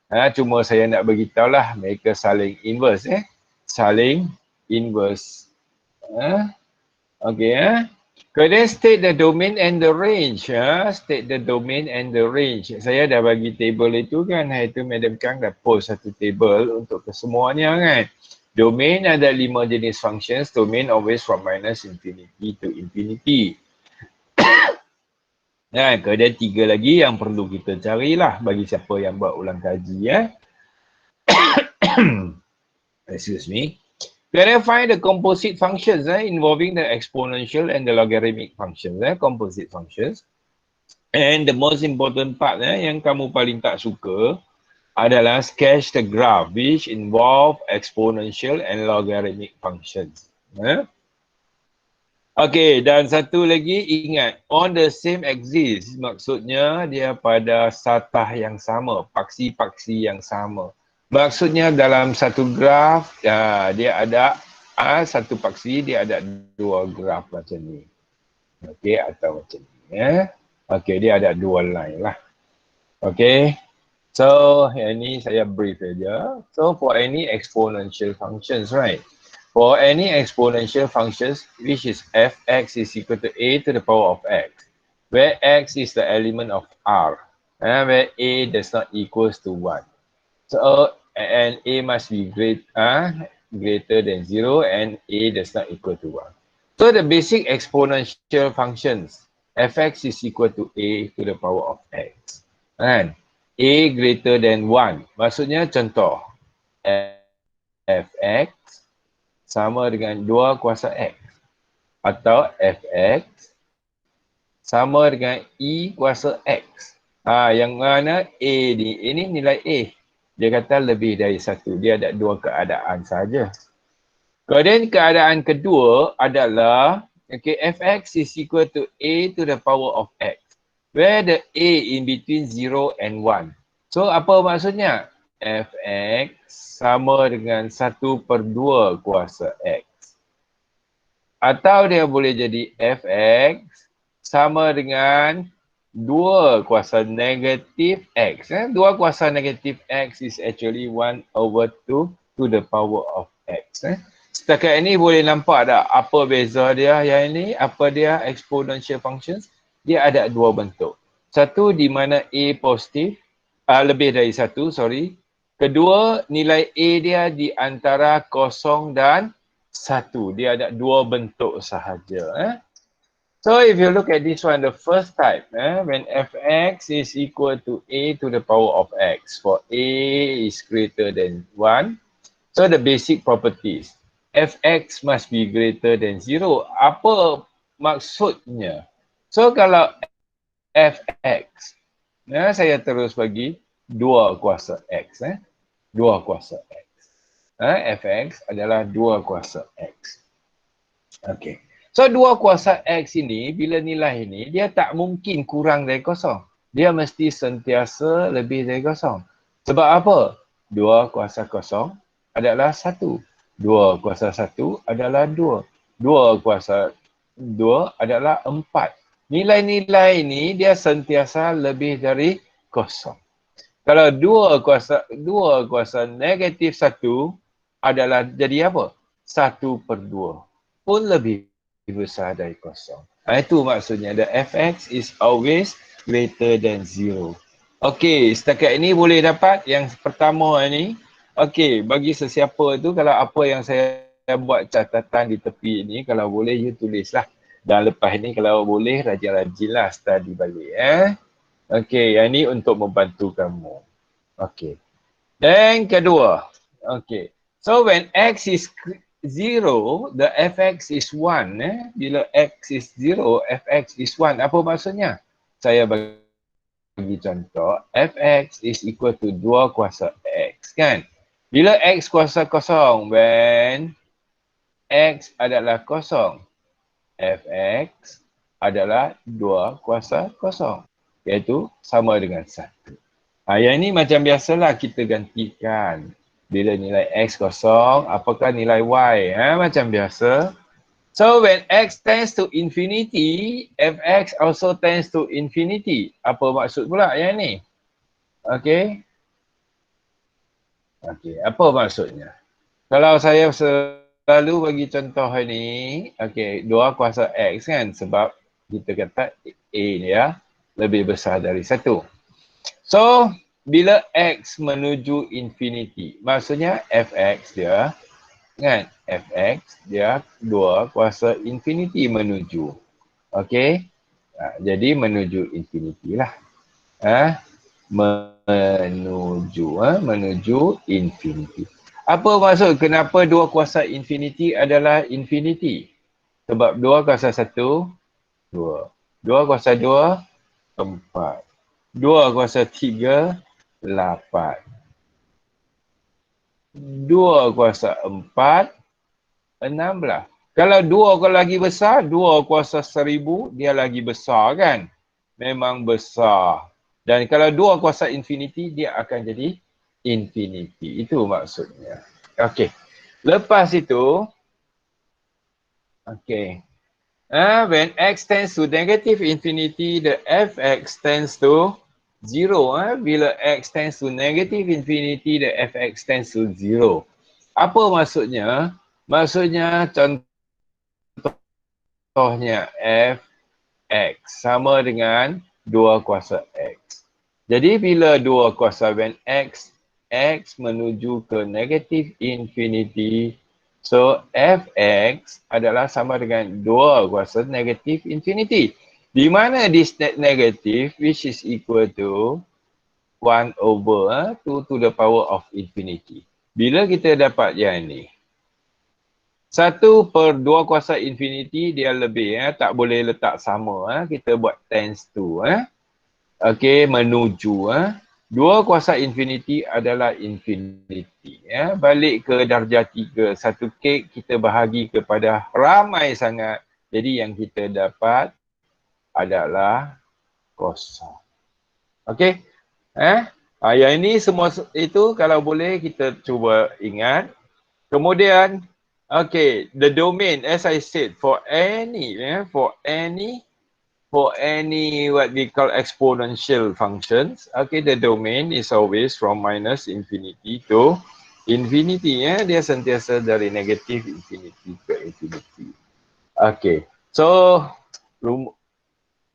Cuma saya nak beritahu lah mereka saling inverse saling inverse. Okay. Kemudian state the domain and the range. State the domain and the range. Saya dah bagi table itu kan. Hari tu Madam Kang dah post satu table untuk kesemuanya kan. Domain ada 5 jenis functions. Domain always from minus infinity to infinity. Kemudian 3 lagi yang perlu kita carilah bagi siapa yang buat ulang kaji. Excuse me. Verify the composite functions involving the exponential and the logarithmic functions, composite functions. And the most important part yang kamu paling tak suka adalah sketch the graph which involve exponential and logarithmic functions. Okay, dan satu lagi ingat, on the same axis, maksudnya dia pada satah yang sama, paksi-paksi yang sama. Maksudnya dalam satu graf, dia ada satu paksi, dia ada dua graf macam ni. Okay, atau macam ni. Okay, dia ada dua line lah. Okay, so yang ni saya brief saja. So for any exponential functions, right? For any exponential functions, which is fx is equal to a to the power of x, where x is the element of R, where a does not equals to 1. So, and a must be greater than 0 and a does not equal to 1. So, the basic exponential functions, fx is equal to a to the power of x. And a greater than 1. Maksudnya contoh, fx sama dengan 2 kuasa x. Atau fx sama dengan e kuasa x. Yang mana a ni, ini nilai a. Dia kata lebih dari 1. Dia ada 2 keadaan saja. Kemudian keadaan kedua adalah fx is equal to a to the power of x. Where the a in between 0 and 1. So apa maksudnya? Fx sama dengan 1/2 kuasa x. Atau dia boleh jadi fx sama dengan 2 kuasa negatif x. 2 kuasa negatif x is actually 1/2 to the power of x. Setakat ini boleh nampak tak apa beza dia yang ini? Apa dia exponential functions? Dia ada dua bentuk. Satu di mana a positif, lebih dari 1, sorry. Kedua, nilai A dia di antara 0 dan 1. Dia ada 2 bentuk sahaja. So if you look at this one, the first type, when fx is equal to a to the power of x, for a is greater than 1, so the basic properties, fx must be greater than 0. Apa maksudnya? So kalau fx, saya terus bagi 2 kuasa x. 2 kuasa x. Fx adalah 2 kuasa x. Okay. So 2 kuasa x ini, bila nilai ini, dia tak mungkin kurang dari 0. Dia mesti sentiasa lebih dari 0. Sebab apa? 2 kuasa 0 adalah 1. 2 kuasa 1 adalah 2. 2 kuasa 2 adalah 4. Nilai-nilai ini dia sentiasa lebih dari 0. Kalau 2 kuasa negatif 1 adalah jadi apa? 1/2. Pun lebih besar dari 0. Itu maksudnya the fx is always greater than 0. Okey, setakat ini boleh dapat yang pertama ini. Okey, bagi sesiapa tu kalau apa yang saya buat catatan di tepi ini, kalau boleh you tulislah. Dan lepas ni kalau boleh rajin-rajinlah study balik. Okey, yang ni untuk membantu kamu. Okey. Dan kedua. Okey. So when x is 0, the fx is 1. Bila x is 0, fx is 1. Apa maksudnya? Saya bagi contoh. Fx is equal to 2 kuasa x. Kan? Bila x kuasa 0, when x adalah 0, fx adalah 2 kuasa 0. Iaitu sama dengan 1. Yang ini macam biasalah kita gantikan. Bila nilai x 0, apakah nilai y? Macam biasa. So when x tends to infinity, fx also tends to infinity. Apa maksud pula yang ni? Okay. Okey, apa maksudnya? Kalau saya selalu bagi contoh ini, okey, 2 kuasa X kan, sebab kita kata A ni ya lebih besar dari 1. So, bila X menuju infinity, maksudnya Fx dia, kan, Fx dia 2 kuasa infinity menuju. Okey, jadi menuju infinity lah. Menuju infinity. Apa maksud kenapa 2 kuasa infinity adalah infinity? Sebab 2 kuasa 1, 2. 2 kuasa 2, 4. 2 kuasa 3, 8. 2 kuasa 4, 16. Kalau 2 kalau lagi besar, 2 kuasa 1000, dia lagi besar kan? Memang besar. Dan kalau 2 kuasa infinity, dia akan jadi infinity. Itu maksudnya. Okey. Lepas itu, okey. When x tends to negative infinity, the fx tends to 0. Bila x tends to negative infinity, the fx tends to 0. Apa maksudnya? Maksudnya contohnya fx sama dengan 2 kuasa x. Jadi bila 2 kuasa when x menuju ke negative infinity, so fx adalah sama dengan 2 kuasa negative infinity. Di mana this negative which is equal to 1 over 2 to the power of infinity. Bila kita dapat yang ni, 1/2 kuasa infinity dia lebih, tak boleh letak sama. Kita buat tends to. Okey, menuju. 2 kuasa infinity adalah infinity. Balik ke darjah 3. Satu kek kita bahagi kepada ramai sangat. Jadi yang kita dapat adalah kosong. Okey? Yang ini semua itu kalau boleh kita cuba ingat. Kemudian, okay, the domain, as I said, for any what we call exponential functions, okay, the domain is always from minus infinity to infinity. Dia sentiasa dari negatif infinity ke infinity. Okay, so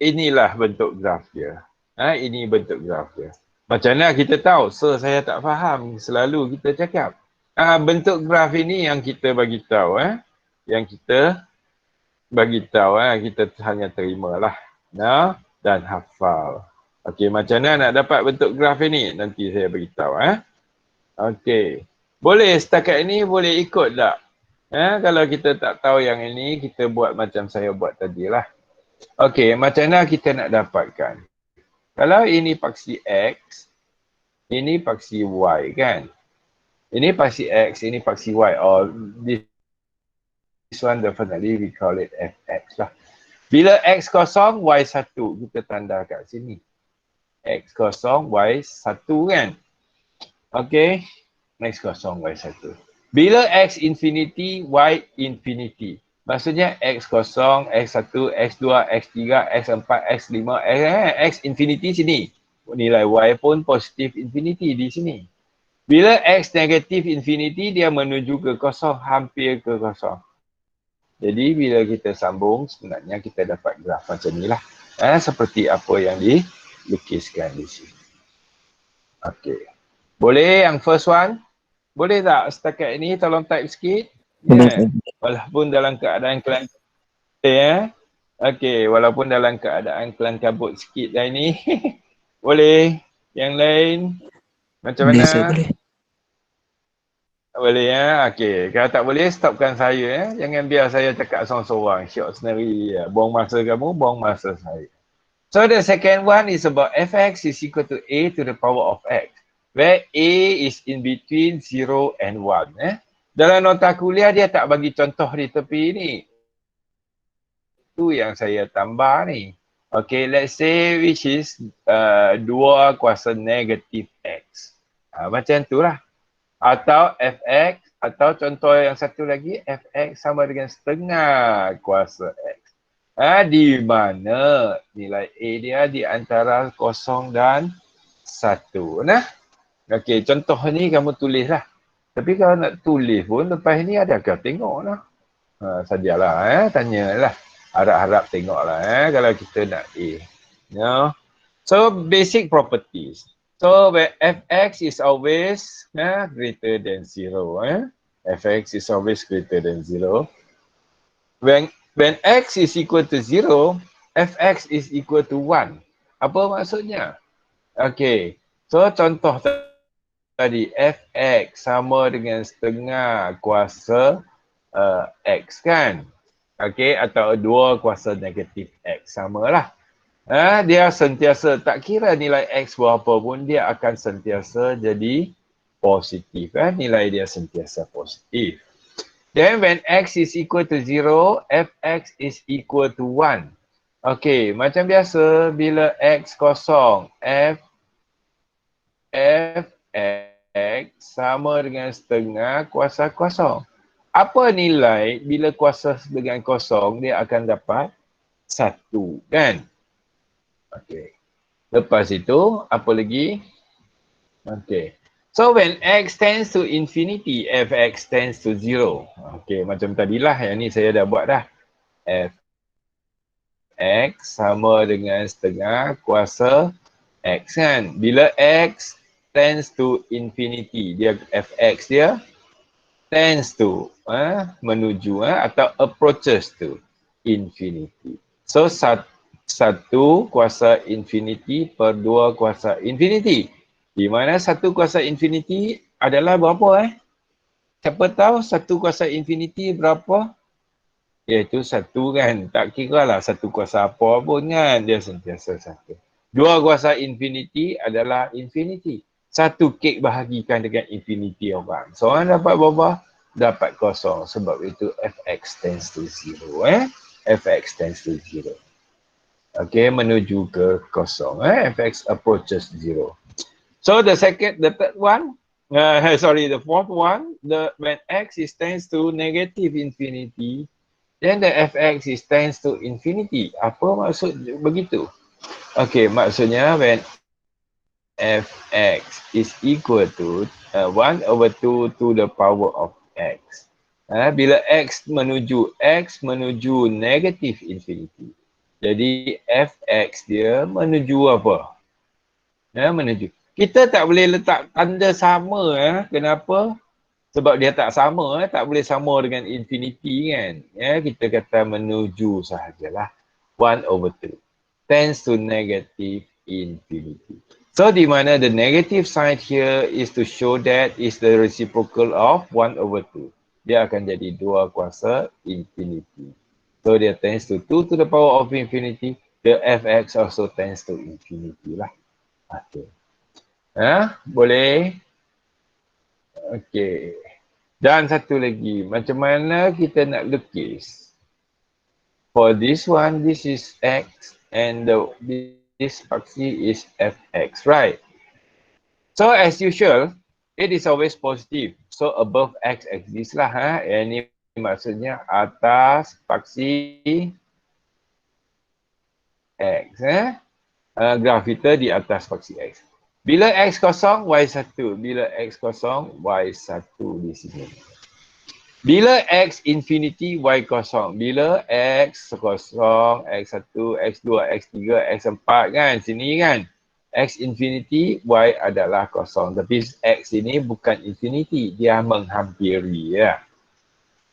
inilah bentuk graf dia. Ini bentuk graf dia. Macam mana kita tahu? Saya tak faham. Selalu kita cakap. Bentuk graf ini yang kita bagi tahu. Yang kita bagi tahu. Kita hanya terimalah. Dan hafal. Okey, macam mana nak dapat bentuk graf ini? Nanti saya bagi tahu. Okey. Boleh setakat ini boleh ikut tak? Kalau kita tak tahu yang ini, kita buat macam saya buat tadi lah. Okey, macam mana kita nak dapatkan? Kalau ini paksi X, ini paksi Y kan? Ini paksi X, ini paksi Y. Or this one definitely we call it Fx lah. Bila X kosong, Y 1. Kita tanda kat sini. X kosong, Y 1 kan? Okey. X kosong, Y 1. Bila X infinity, Y infinity. Maksudnya X kosong, X1, X2, X3, X4, X5, X infinity sini. Nilai Y pun positif infinity di sini. Bila X negatif infinity, dia menuju ke kosong, hampir ke kosong. Jadi bila kita sambung, sebenarnya kita dapat graf macam ni lah. Seperti apa yang dilukiskan di sini. Okey. Boleh yang first one? Boleh tak setakat ini tolong type sikit? Walaupun dalam keadaan kelam Okey, walaupun dalam keadaan kelam kabut sikit dah ini. Boleh. Yang lain? Macam mana? Boleh. Boleh Okey. Kalau tak boleh, stopkan saya Jangan biar saya cakap seorang-seorang. Syok sendiri Buang masa kamu, buang masa saya. So the second one is about fx is equal to a to the power of x. Where a is in between 0 and 1. Dalam nota kuliah dia tak bagi contoh di tepi ni. Itu yang saya tambah ni. Okay, let's say which is 2 kuasa negatif x. Macam tu lah. Atau fx, atau contoh yang satu lagi, fx sama dengan setengah kuasa x. Di mana nilai A dia di antara 0 dan 1. Okey, contoh ni kamu tulis lah. Tapi kalau nak tulis pun lepas ni adakah tengok lah. Sajalah tanyalah. Harap-harap tengok lah kalau kita nak A. No. So basic properties. So where fx is always greater than 0. Fx is always greater than 0. When x is equal to 0, fx is equal to 1. Apa maksudnya? Okay. So contoh tadi fx sama dengan setengah kuasa x kan? Okay, atau 2 kuasa negatif x, samalah. Dia sentiasa, tak kira nilai x berapa pun, dia akan sentiasa jadi positif. Nilai dia sentiasa positif. Then when x is equal to 0, fx is equal to 1. Okay, macam biasa, bila x kosong, fx sama dengan setengah kuasa kosong. Apa nilai bila kuasa dengan kosong, dia akan dapat 1 kan? Okey. Lepas itu, apa lagi? Okey. So when x tends to infinity, fx tends to 0. Okey, macam tadilah yang ni saya dah buat dah. Fx sama dengan setengah kuasa x kan? Bila x tends to infinity, dia fx dia tends to menuju atau approaches to infinity. So satu kuasa infinity per 2 kuasa infinity. Di mana satu kuasa infinity adalah berapa Siapa tahu satu kuasa infinity berapa? Iaitu 1 kan. Tak kira lah satu kuasa apa pun kan. Dia sentiasa 1. 2 kuasa infinity adalah infinity. 1 kek bahagikan dengan infinity orang. So orang dapat berapa? Dapat kosong. Sebab itu fx tends to 0. Fx tends to 0. Okay, menuju ke kosong. Fx approaches 0. So the third one, the fourth one, when x is tends to negative infinity, then the fx is tends to infinity. Apa maksud begitu? Okay, maksudnya when fx is equal to 1 over 2 to the power of x. Bila x menuju negative infinity. Jadi fx dia menuju apa? Menuju. Kita tak boleh letak tanda sama. Kenapa? Sebab dia tak sama. Tak boleh sama dengan infinity kan. Kita kata menuju sahajalah. 1 over 2 tends to negative infinity. So di mana the negative sign here is to show that is the reciprocal of 1 over 2. Dia akan jadi 2 kuasa infinity. So dia tends to 2 to the power of infinity. The fx also tends to infinity lah. Okay. Boleh? Okay. Dan satu lagi, macam mana kita nak lukis? For this one, this is x and this paksi is fx, right? So as usual, it is always positive. So above x axis lah. Ini maksudnya atas paksi x. Graf kita di atas paksi x. Bila x kosong, y1. Bila x kosong, y1 di sini. Bila x infinity, y kosong. Bila x kosong, x1, x2, x3, x4 kan, sini kan. X infinity, y adalah kosong. Tapi x ini bukan infinity, dia menghampiri ya.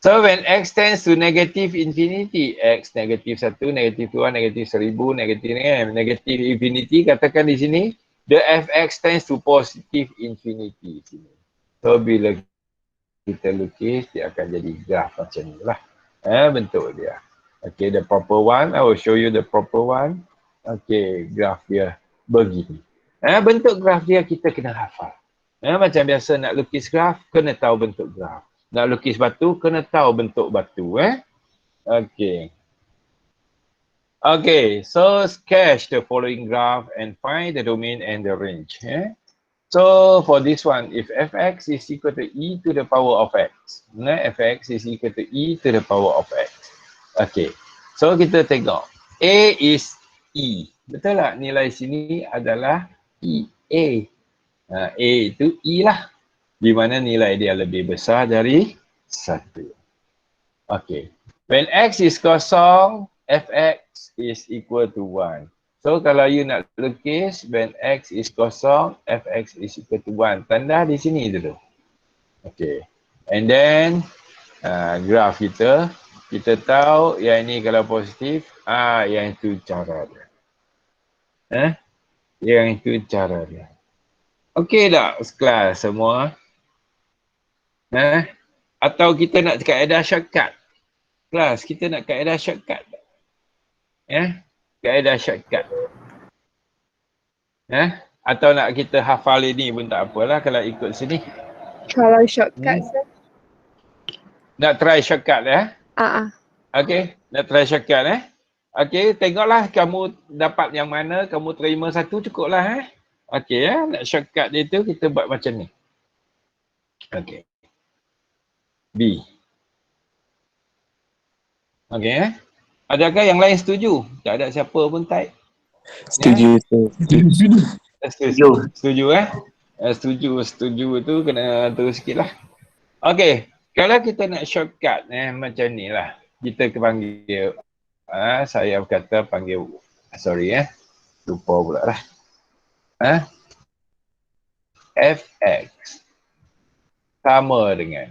So when x tends to negative infinity, x negatif 1, negatif 2, negatif 1000, negatif infinity, katakan di sini, the fx tends to positive infinity. So bila kita lukis, dia akan jadi graf macam ni lah. Bentuk dia. Okay, the proper one, I will show you the proper one. Okay, graf dia begini. Bentuk graf dia kita kena hafal. Macam biasa nak lukis graf, kena tahu bentuk graf. Nak lukis batu, kena tahu bentuk batu. Okay. Okay, so sketch the following graph and find the domain and the range. So for this one, if fx is equal to e to the power of x, fx is equal to e to the power of x. Okay, so kita tengok. A is e. Betul tak? Nilai sini adalah e. A. A itu E lah. Di mana nilai dia lebih besar dari 1. Okay. When X is kosong, Fx is equal to 1. So kalau you nak lukis, when X is kosong, Fx is equal to 1. Tanda di sini dulu. Okay. And then, graf kita tahu yang ini kalau positif, yang itu cara dia. Yang itu cara dia. Okey tak kelas semua? Atau kita nak kaedah shortcut? Kelas, kita nak kaedah shortcut tak? Kaedah shortcut. Atau nak kita hafal ini pun tak apalah kalau ikut sini. Kalau shortcut sir. Nak try shortcut Okey, nak try shortcut Okey, tengoklah kamu dapat yang mana, kamu terima satu cukuplah Okey nak shortcut dia tu kita buat macam ni. Okey. B. Okey Adakah yang lain setuju? Tak ada siapa pun type. Setuju. Setuju tu kena terus sikit lah. Okey, kalau kita nak shortcut macam ni lah. Kita panggil, saya kata panggil, lupa pula lah. Fx sama dengan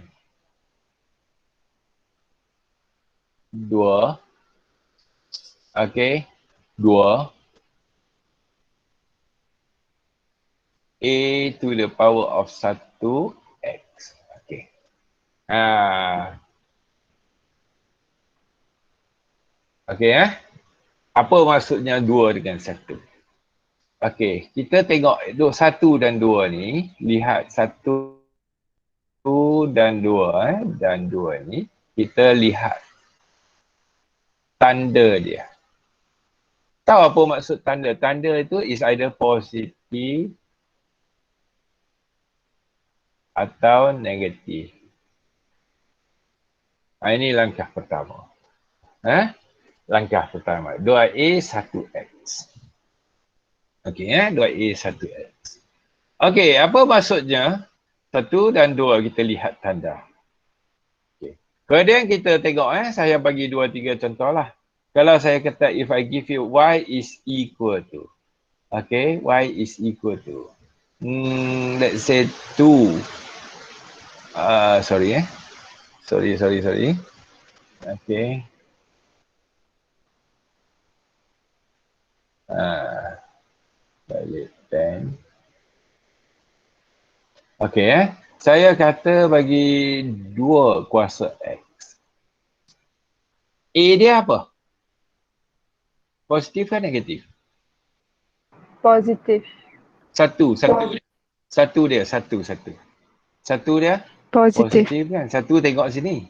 2 A to the power of 1x. Okey. Okey Apa maksudnya 2 dengan 1? Okey, kita tengok 1 dan 2 ni, lihat 1 dan 2 dan 2 ni, kita lihat tanda dia. Tahu apa maksud tanda? Tanda itu is either positif atau negatif. Ini langkah pertama. Langkah pertama. 2A 1X. Okey 2A 1X. Okey, apa maksudnya? 1 dan 2 kita lihat tanda. Okey. Kemudian kita tengok saya bagi 2-3 contoh lah. Kalau saya kata if I give you Y is equal to. Okay, Y is equal to. Let's say 2. Sorry. Okay. Balik 10. Okay Saya kata bagi 2 kuasa X. A dia apa? Positif kan negatif? Positif. Satu dia. Positif kan? Satu tengok sini.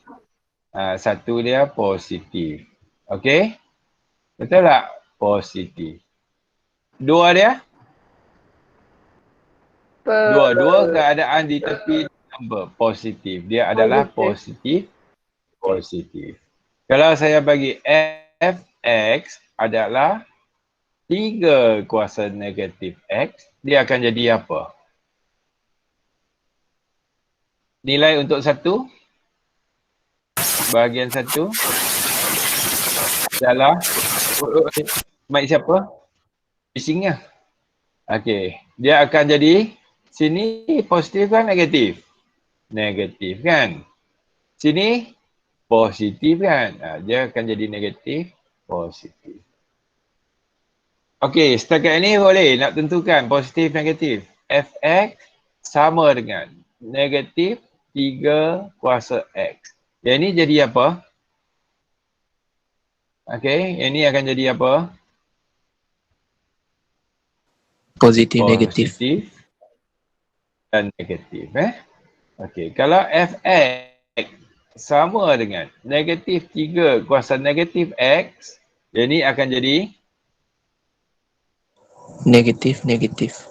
Satu dia positif. Okey? Betul tak? Positif. 2 dia? Dua keadaan di tepi number positif. Dia adalah positif. Kalau saya bagi Fx adalah 3 kuasa negatif X, dia akan jadi apa? Nilai untuk 1 bahagian 1 adalah mic siapa? Bisingnya. Okey, dia akan jadi sini positif kan negatif? Negatif kan? Sini positif kan? Dia akan jadi negatif, positif. Okey, setakat ini boleh nak tentukan positif, negatif. Fx sama dengan negatif 3 kuasa X. Yang ini jadi apa? Okey, yang ini akan jadi apa? Positif, negatif. Positif dan negatif. Okey, kalau Fx sama dengan negatif 3 kuasa negatif X, yang ini akan jadi Negatif. Negatif.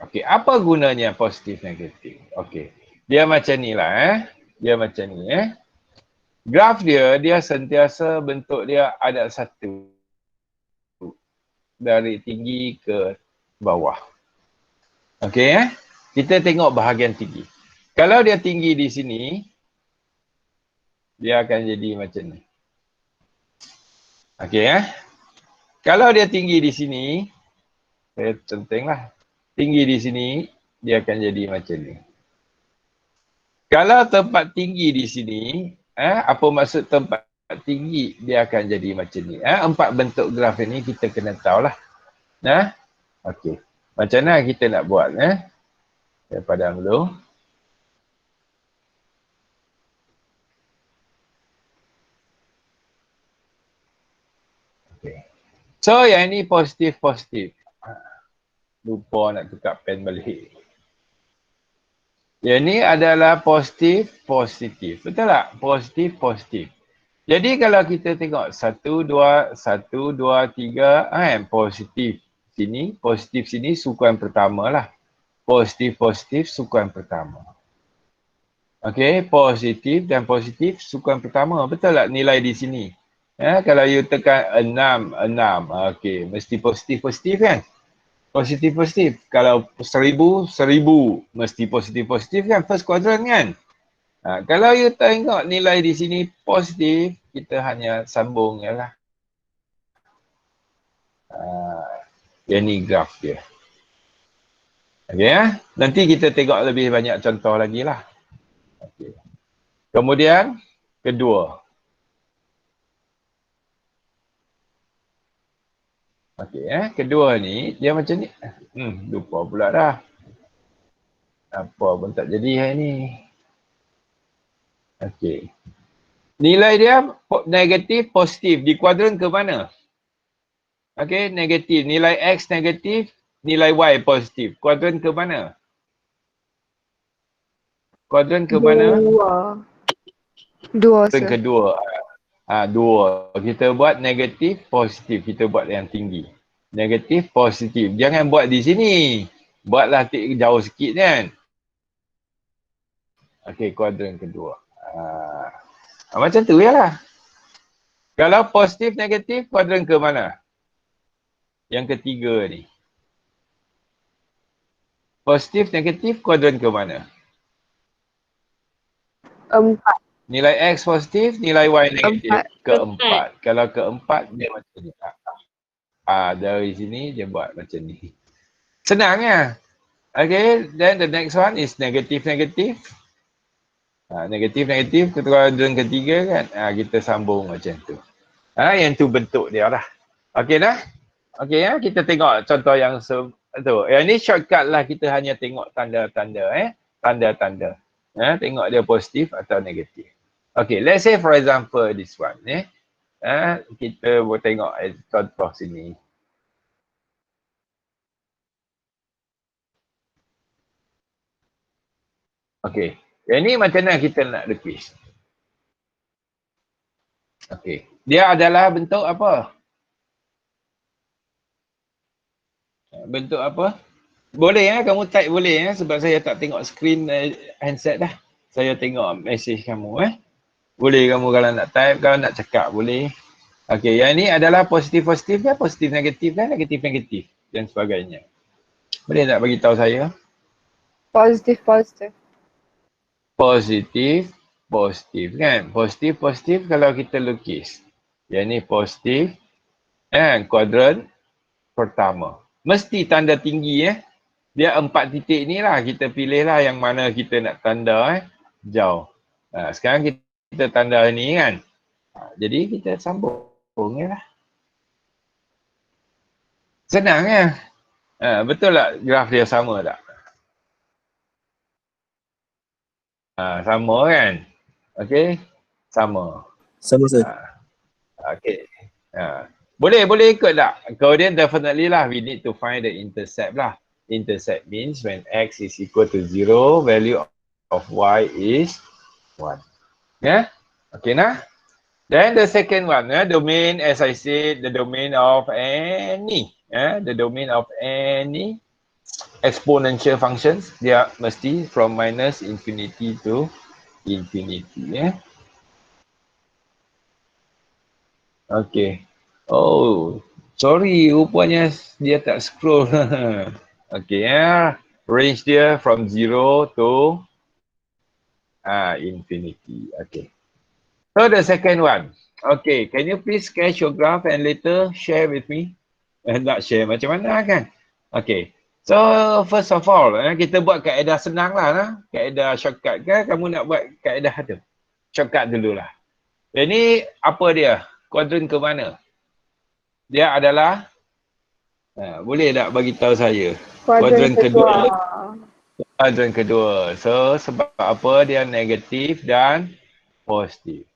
Okey, apa gunanya positif negatif? Okey. Dia macam ni lah Dia macam ni Graf dia sentiasa bentuk dia ada satu dari tinggi ke bawah. Okey kita tengok bahagian tinggi. Kalau dia tinggi di sini, dia akan jadi macam ni. Okey kalau dia tinggi di sini, saya tentinglah. Tinggi di sini, dia akan jadi macam ni. Kalau tempat tinggi di sini, apa maksud tempat tinggi, dia akan jadi macam ni. Empat bentuk graf ini kita kena tahulah. Okey. Macam mana kita nak buat? Saya padam dulu. Okay. So yang ini positif. Lupa nak tukar pen balik. Yang ini adalah positif. Betul tak? Positif. Jadi kalau kita tengok 1, 2, 3 positif sini sukuan pertama lah. Positif sukuan pertama. Okey, positif dan positif sukuan pertama. Betul tak nilai di sini? Kalau you tekan 6. Okey, mesti positif kan? Positif. Kalau 1000 mesti positif kan? First quadrant kan? Kalau you tengok nilai di sini positif, kita hanya sambung je lah. Yang ni graf dia. Okey nanti kita tengok lebih banyak contoh lagi lah. Okay. Kemudian, kedua. Okey kedua ni, dia macam ni. Lupa pula dah. Apa pun tak jadi hari ni. Okey. Nilai dia negatif, positif. Di kuadran ke mana? Okey, negatif. Nilai X negatif, nilai Y positif. Kuadran ke mana? Kuadran ke mana? Dua, Kuadran sir. kedua. 2. Kita buat negatif, positif. Kita buat yang tinggi. Negatif, positif. Jangan buat di sini. Buatlah jauh sikit kan. Okey, kuadran kedua. Macam tu je lah. Kalau positif, negatif, kuadran ke mana? Yang ketiga ni. Positif, negatif, kuadran ke mana? 4. Nilai X positif, nilai Y negatif. 4. Keempat. Kalau keempat, dia macam ni. Dari sini, dia buat macam ni. Senang ya. Okay, then the next one is negatif. Negatif, kuadran ketiga kan. Kita sambung macam tu. Yang tu bentuk dia lah. Okay dah? Okay ya, kita tengok contoh yang tu. Yang ni shortcut lah, kita hanya tengok tanda-tanda. Tanda-tanda. Tengok dia positif atau negatif. Okay, let's say for example this one. Kita boleh tengok contoh sini. Okay, yang ni macam mana kita nak lukis? Okay, dia adalah bentuk apa? Bentuk apa? Boleh kamu type boleh sebab saya tak tengok skrin handset dah. Saya tengok mesej kamu Boleh kamu kalau nak type, kalau nak cakap boleh. Okey, yang ni adalah positif kan, positif negatif negatif dan sebagainya. Boleh tak bagi tahu saya? Positif. Positif kan. Positif kalau kita lukis. Yang ni positif kuadran pertama. Mesti tanda tinggi Dia 4 titik ni lah, kita pilih lah yang mana kita nak tanda jauh. Sekarang kita tanda ni kan. Jadi kita sambung lah. Senang betul tak graf dia sama tak? Sama kan? Okey, sama. Sama sir. Okey. Boleh ikut tak? Kemudian definitely lah, we need to find the intercept lah. Intercept means when x is equal to 0, value of y is 1. Okay nah? Then the second one, domain, as I said, the domain of any, the domain of any exponential functions, dia mesti from minus infinity to infinity. Okay. Oh, sorry, rupanya dia tak scroll. Okay range dia from 0 to infinity. Okay. So the second one. Okay, can you please sketch your graph and later share with me? Nak share macam mana kan? Okay. So first of all, kita buat kaedah senang lah. Kaedah shortcut kan? Kamu nak buat kaedah tu. Shortcut dululah. Ini apa dia? Kuadran ke mana? Dia adalah boleh tak bagi tahu saya? Kuadran kedua. Kuadran kedua. So sebab apa dia negatif dan positif.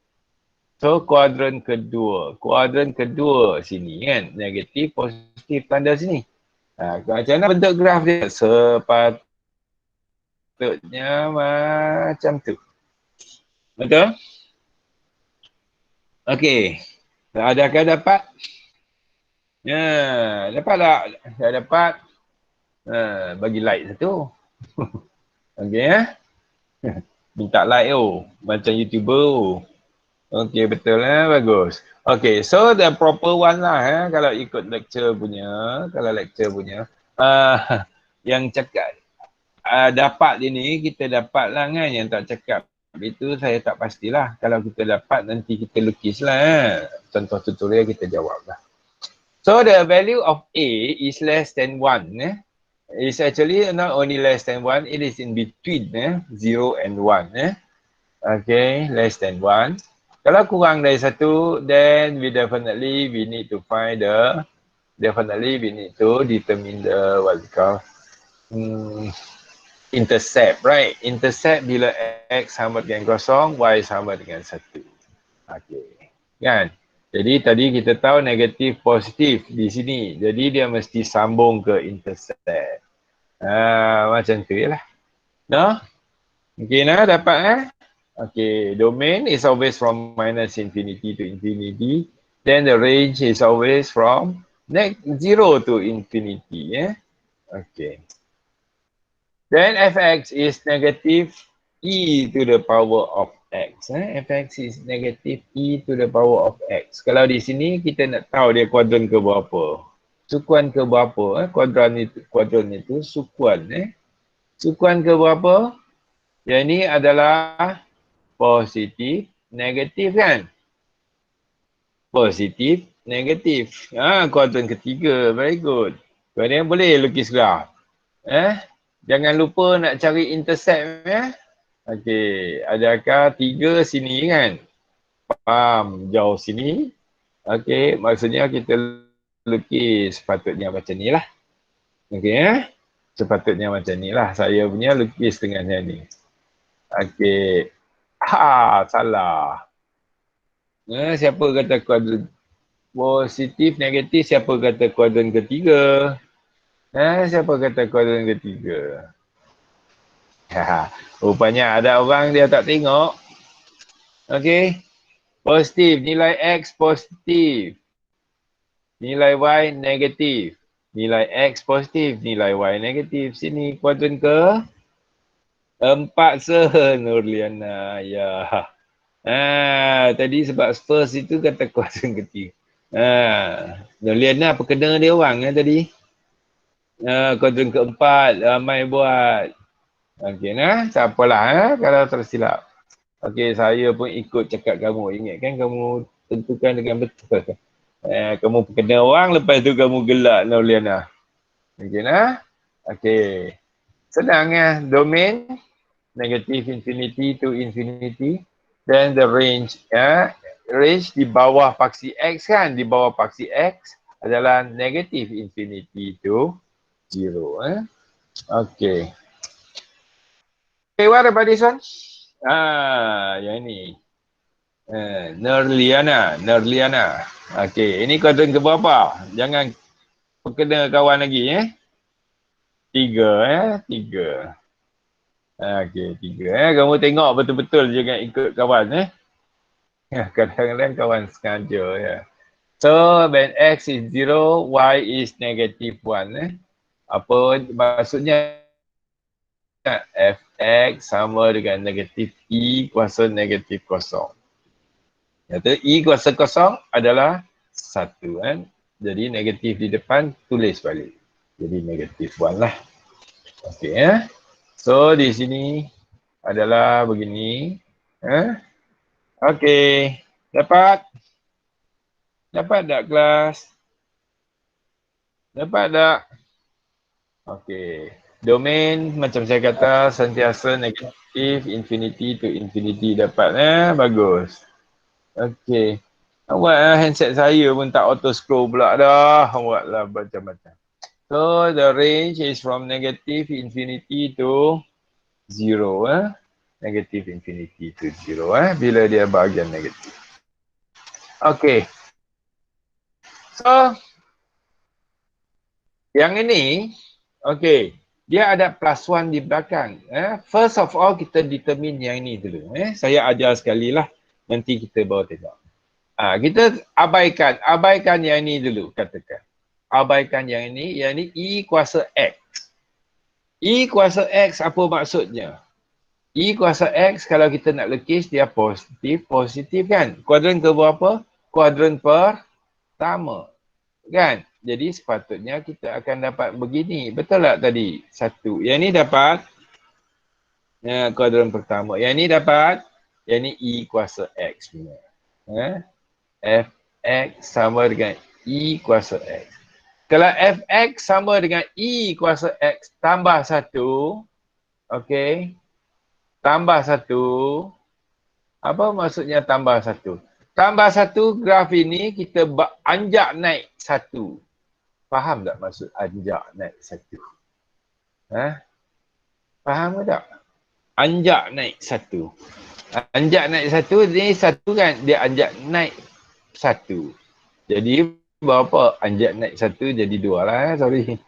So kuadran kedua. Kuadran kedua sini kan. Negatif, positif tanda sini. Macam mana bentuk graf dia? Sepatutnya macam tu. Betul? Okey. Adakah dapat? Ya, dapat tak? Dah dapat. Bagi like satu. Okey ya. Minta like macam YouTuber. Okey, betul bagus. Okey, so the proper one lah kalau ikut lecture punya, yang cakap dapat ini kita dapat lah kan, yang tak cakap itu saya tak pastilah. Kalau kita dapat nanti kita lukis lah contoh tutorial kita jawab lah. So the value of A is less than 1 It's actually not only less than 1, it is in between 0 and 1 Okay, less than 1. Kalau kurang dari 1, then we need to determine the what we call intercept, right? Intercept bila X sama dengan 0, Y sama dengan 1. Okay, kan? Jadi tadi kita tahu negatif positif di sini. Jadi dia mesti sambung ke intercept. Macam tu je lah. No? Okay, dapat Okay, domain is always from minus infinity to infinity. Then the range is always from 0 to infinity. Okay. Then fx is negative e to the power of x. Fx is negative e to the power of x. Kalau di sini kita nak tahu dia kuadran ke berapa. Sukuan ke berapa. Kuadran itu sukuan. Sukuan ke berapa? Yang ini adalah positif, negatif kan? Positif, negatif. Kuadran ketiga. Very good. Kemudian boleh lukis graf. Jangan lupa nak cari intercept Okey, adakah 3 sini kan? Faham, jauh sini. Okey, maksudnya kita lukis sepatutnya macam ni lah. Okey sepatutnya macam ni lah. Saya punya lukis dengan yang ni. Okey. Salah. Siapa kata kuadran positif, negatif? Siapa kata kuadran ketiga? Siapa kata kuadran ketiga? Rupanya ada orang dia tak tengok. Okey. Positif. Nilai X positif. Nilai Y negatif. Nilai X positif. Nilai Y negatif. Sini kuadran ke 4 Nurliana. Ya. Tadi sebab first itu kata kuadran ketiga. Nurliana apa kena dia orang tadi? Kuadran keempat ramai buat. Okey tak apalah kalau tersilap. Okey, saya pun ikut cakap kamu. Ingatkan kamu tentukan dengan betul. Kamu kena orang, lepas tu kamu gelak Nurliana. Okey Okey. Senang domain negative infinity to infinity, then the range range di bawah paksi X kan, di bawah paksi X adalah negative infinity to 0 Okay. Okay, what about this one? Yang ni. Nurliana. Okay, ini kuadran ke berapa? Jangan kena kawan lagi 3 Okay, 3 Kamu tengok betul-betul jangan ikut kawan Kadang-kadang kawan sengaja So, when X is 0, Y is negative 1 Apa maksudnya? Fx sama dengan negatif E kuasa negatif kosong. Iaitu E kuasa kosong adalah 1 Jadi negatif di depan tulis balik. Jadi negatif 1 lah. Okey So di sini adalah begini. Okey. Dapat? Dapat tak kelas? Dapat tak? Okey. Domain macam saya kata sentiasa negatif infinity to infinity dapat bagus. Okey. Awak handset saya pun tak auto scroll pula dah. Awaklah macam-macam. So the range is from negative infinity to 0 Negative infinity to 0 bila dia bahagian negatif. Okey. So yang ini okey, dia ada plus one di belakang. First of all kita determine yang ini dulu. Saya ajar sekali lah. Nanti kita bawa tengok. Kita abaikan yang ini dulu katakan. Abaikan yang ini E kuasa X. E kuasa X apa maksudnya? E kuasa X kalau kita nak lukis dia positif kan? Kuadran ke berapa? Kuadran pertama. Kan? Jadi sepatutnya kita akan dapat begini. Betul tak tadi? 1. Yang ni dapat kuadran pertama. Yang ni dapat yang ni E kuasa X punya. Fx sama dengan E kuasa X. Kalau Fx sama dengan E kuasa X tambah 1. Okey. Tambah 1. Apa maksudnya tambah 1? Tambah 1 graf ini kita anjak naik 1. Faham tak maksud anjak naik 1? Faham ke tak? Anjak naik 1. Anjak naik 1 ni 1 kan? Dia anjak naik 1. Jadi berapa? Anjak naik 1 jadi 2 lah. Sorry.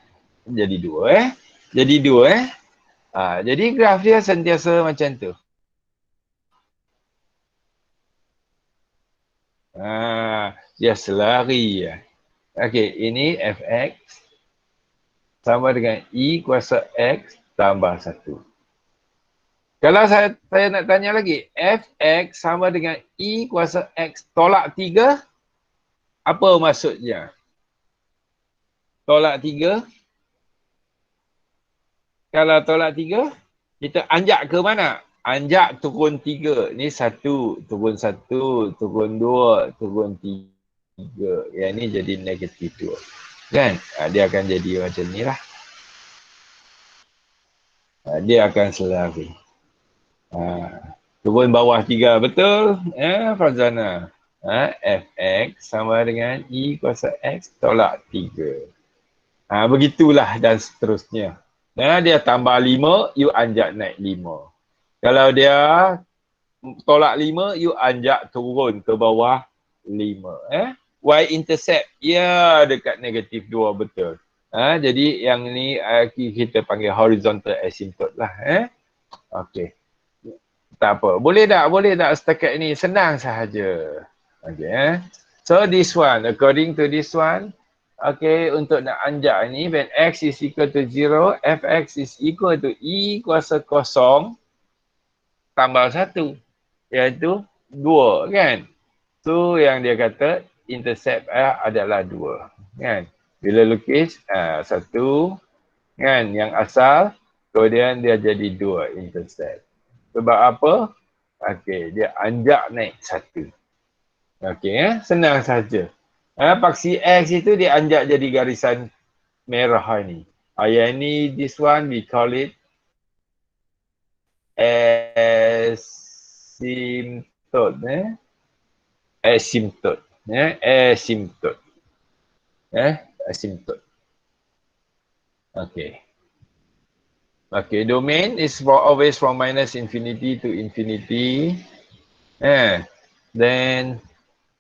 Jadi 2 Jadi 2 jadi graf dia sentiasa macam tu. Dia selari. Okey, ini Fx sama dengan E kuasa X tambah 1. Kalau saya nak tanya lagi, Fx sama dengan E kuasa X tolak 3, apa maksudnya? Tolak 3. Kalau tolak 3, kita anjak ke mana? Anjak turun 3. Ni 1, turun 1, turun 2, turun 3. Yang ni jadi negatif 2. Kan? Dia akan jadi macam ni lah. Dia akan selari. Turun bawah 3. Betul? Farzana. Fx sama dengan E kuasa X tolak 3. Begitulah dan seterusnya. Dia tambah 5, you anjak naik 5. Kalau dia tolak 5, you anjak turun ke bawah 5. Y-intercept, ya dekat negatif 2, betul. Jadi yang ni kita panggil horizontal asymptote lah. Okey. Tak apa. Boleh tak setakat ini? Senang sahaja. Okay. So this one, according to this one, okay, untuk nak anjak ni, when x is equal to 0, fx is equal to E kuasa kosong tambah 1. Iaitu 2 kan. So yang dia kata intercept adalah 2. Kan. Bila lukis, 1 kan yang asal, kemudian dia jadi 2 intercept. Sebab apa? Okey, dia anjak naik 1. Okey, senang saja. Paksi X itu dia anjak jadi garisan merah ni. Yang ni, this one we call it asymptote. Asymptote. Asymptote. Okey. Okay, domain is always from minus infinity to infinity. Then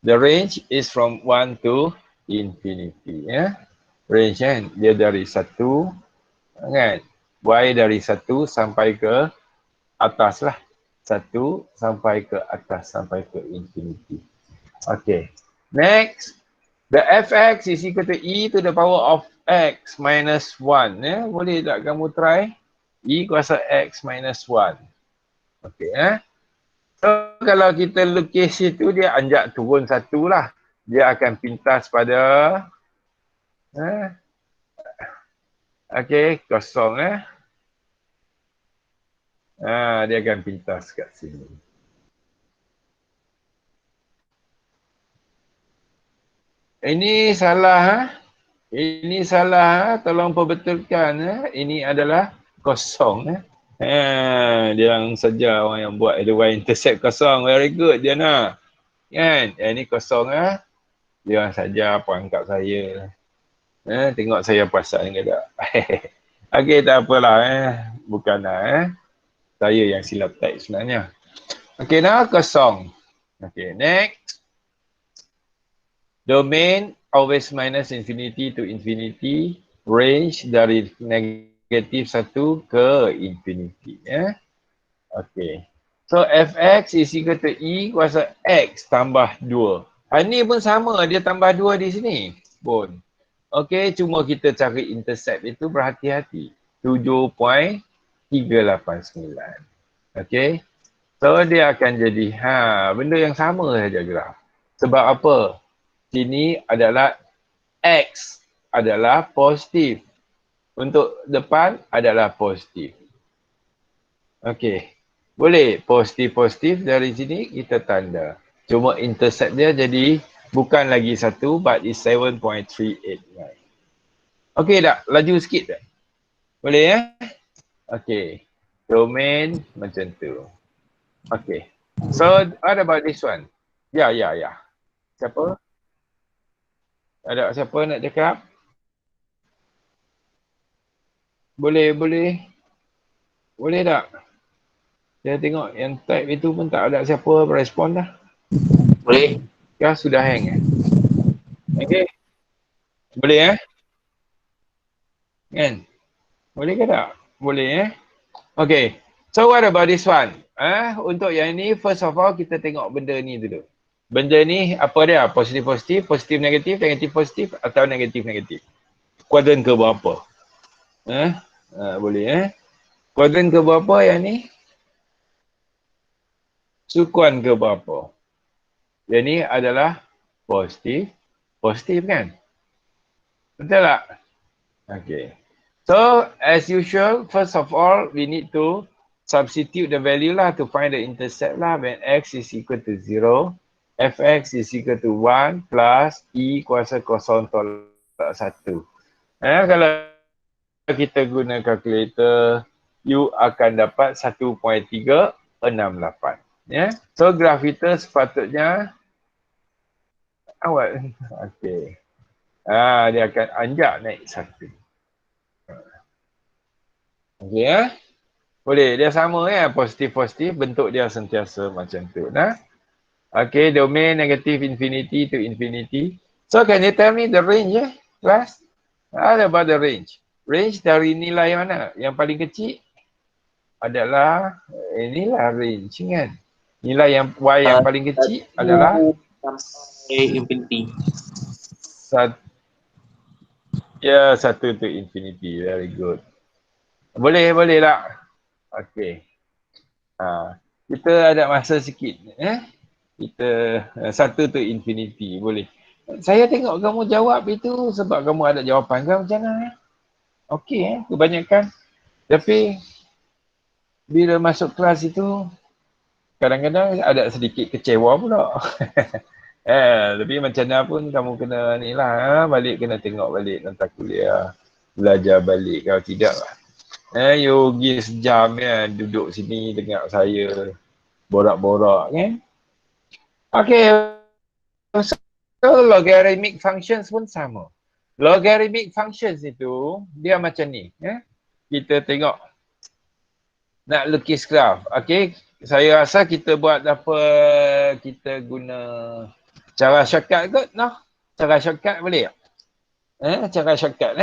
the range is from 1 to infinity. Range kan, dia dari 1 kan. Y dari 1 sampai ke atas lah. 1 sampai ke atas, sampai ke infinity. Okay. Next, the fx is equal to E to the power of x minus 1. Boleh tak kamu try? E kuasa X minus 1. Okey. So kalau kita lukis itu dia anjak turun 1 lah. Dia akan pintas pada okey, kosong Dia akan pintas kat sini. Ini salah ha? Ini salah ha? Tolong perbetulkan ha? Ini adalah kosong ha? Dia yang saja orang yang buat y intercept kosong. Very good Diana. Kan? Ini kosong ha? Dia orang saja perangkap saya. Tengok saya perasan ke tak? Okey, tak apalah Bukanlah saya yang silap teks sebenarnya. Okey, nah kosong. Okey, next. Domain always minus infinity to infinity. Range dari negatif 1 ke infinity. Okey. So, fx is equal to e kuasa x tambah 2. Ini pun sama, dia tambah 2 di sini pun. Okey, cuma kita cari intercept itu berhati-hati. 7.389. Okey. So, dia akan jadi, benda yang sama saja graf. Sebab apa? Sini adalah X adalah positif. Untuk depan adalah positif. Okey. Boleh positif-positif dari sini kita tanda. Cuma intercept dia jadi bukan lagi 1 but is 7.389. Okey tak? Laju sikit tak? Boleh ya? Okey. Domain macam tu. Okey. So, what about this one? Ya. Siapa? Ada siapa nak cakap? Boleh. Boleh tak? Saya tengok yang type itu pun tak ada siapa respon dah. Boleh. Kah sudah hang Okey. Boleh Kan? Boleh ke tak? Boleh Okey. So what about this one? Untuk yang ni first of all kita tengok benda ni dulu. Benda ni apa dia? Positif-positif, positif-negatif, negatif-positif atau negatif-negatif? Kuadran ke berapa? Boleh Kuadran ke berapa yang ni? Sukuan ke berapa? Yang ni adalah positif. Positif kan? Betul tak? Okay. So, as usual, first of all, we need to substitute the value lah to find the intercept lah when x is equal to 0. Fx is equal to 1 plus e kuasa kosong tolak 1. Kalau kita guna calculator, you akan dapat 1.368. So, graf kita sepatutnya awal. Okey. Dia akan anjak naik 1. Okey Boleh. Dia sama positif-positif, bentuk dia sentiasa macam tu. Okey, domain negative infinity to infinity. So, can you tell me the range class? What about the range? Range dari nilai mana? Yang paling kecil adalah inilah range kan. Nilai yang y yang paling kecil adalah Sampai infinity. 1 to infinity. Very good. Boleh tak? Okey. Kita ada masa sikit. Kita 1 to infinity. Boleh. Saya tengok kamu jawab itu sebab kamu ada jawapan ke macam mana? Okey kebanyakan. Tapi bila masuk kelas itu kadang-kadang ada sedikit kecewa pula. Tapi macam mana pun kamu kena ni lah. Balik kena tengok balik tentang kuliah. Belajar balik. Kalau tidak lah. You pergi sejam duduk sini dengar saya borak-borak kan. Okay. So logarithmic functions pun sama. Logarithmic functions itu dia macam ni. Kita tengok. Nak lukis graf. Okay. Saya rasa kita buat apa, kita guna cara shortcut kot. Cara shortcut boleh tak? Cara shortcut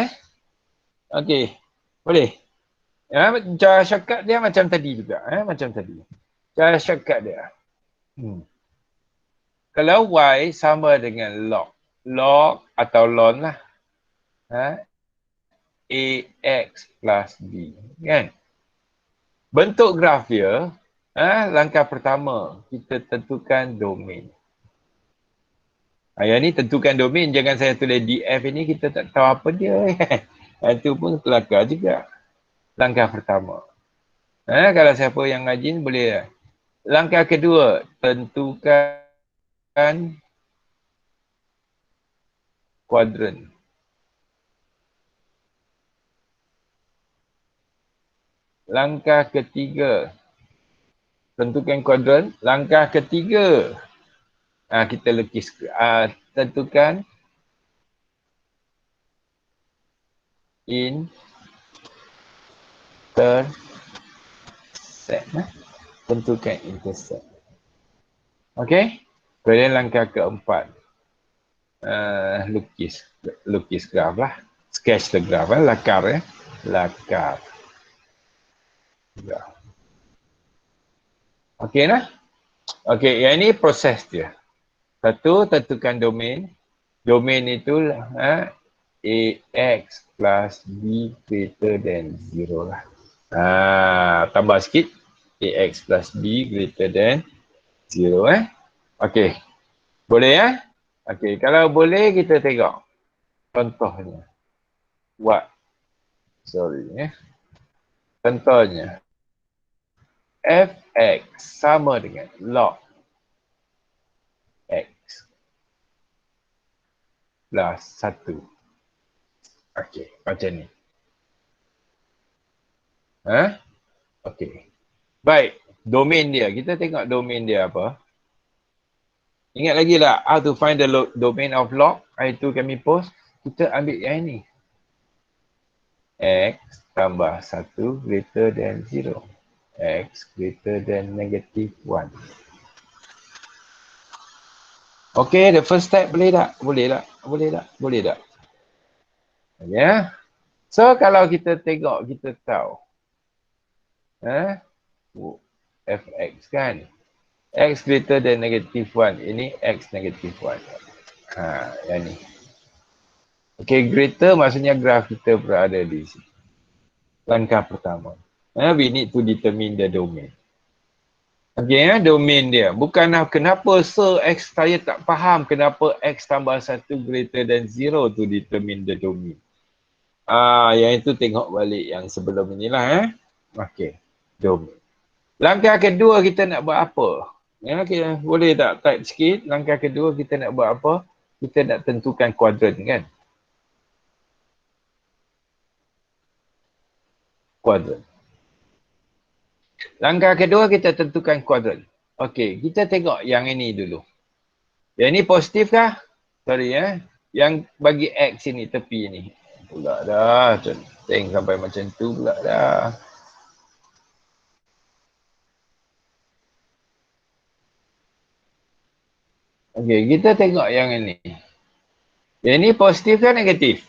Okay. Boleh. Cara shortcut dia macam tadi juga. Macam tadi. Cara shortcut dia. Kalau y sama dengan log. Log atau ln lah. Ax plus b. Kan? Bentuk graf dia, langkah pertama, kita tentukan domain. Yang ni tentukan domain. Jangan saya tulis df ini, kita tak tahu apa dia. Itu pun kelakar juga. Langkah pertama. Kalau siapa yang rajin boleh. Langkah kedua, tentukan kuadran. Langkah ketiga, tentukan kuadran. Langkah ketiga, kita lukis. Tentukan intercept. Tentukan intercept. Okey. Kemudian langkah keempat, lukis graf lah. Sketch the graph, lakar ya. Lakar graf. Okey lah. Okey, yang ini proses dia. Satu, tentukan domain. Domain itu AX plus B greater than 0 lah. Tambah sikit. AX plus B greater than 0 Okey. Boleh ya? Okey, kalau boleh kita tengok. Contohnya. Contohnya. Fx sama dengan log X plus 1. Okey, macam ni. Okey. Baik, domain dia. Kita tengok domain dia apa. Ingat lagi lah, how to find the domain of log? Itu kami post. Kita ambil yang ini. X tambah 1 greater than 0. X greater than negative 1. Okay, the first step boleh tak? Boleh tak? Boleh tak? Boleh tak? Ya. So, kalau kita tengok, kita tahu. Fx kan? X greater than negative 1. Ini X negative 1. Yang ni. Okay, greater maksudnya graf kita berada di sini. Langkah pertama. We need to determine the domain. Okay, domain dia. Bukanlah kenapa X saya tak faham kenapa X tambah 1 greater than 0 to determine the domain. Yang itu tengok balik yang sebelum inilah. Okay, domain. Langkah kedua kita nak buat apa? Okay, boleh tak type sikit? Langkah kedua kita nak buat apa? Kita nak tentukan kuadran kan? Kuadran. Langkah kedua kita tentukan kuadran. Okey, kita tengok yang ini dulu. Yang ini positif kah? Sorry Yang bagi X ini tepi ni. Pula dah. Centeng sampai macam tu pula dah. Okey, kita tengok yang ini. Yang ini positif kan negatif?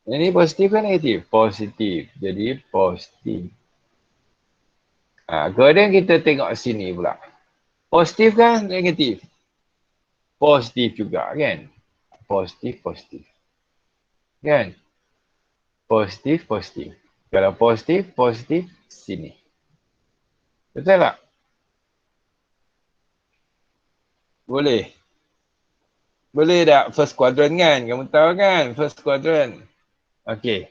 Yang ini positif kan negatif? Positif. Jadi positif. Kemudian kita tengok sini pula. Positif kan negatif? Positif juga kan? Positif, positif. Kan? Positif, positif. Kalau positif, positif sini. Betul tak? Boleh. Boleh tak first quadrant kan? Kamu tahu kan first quadrant? Okey.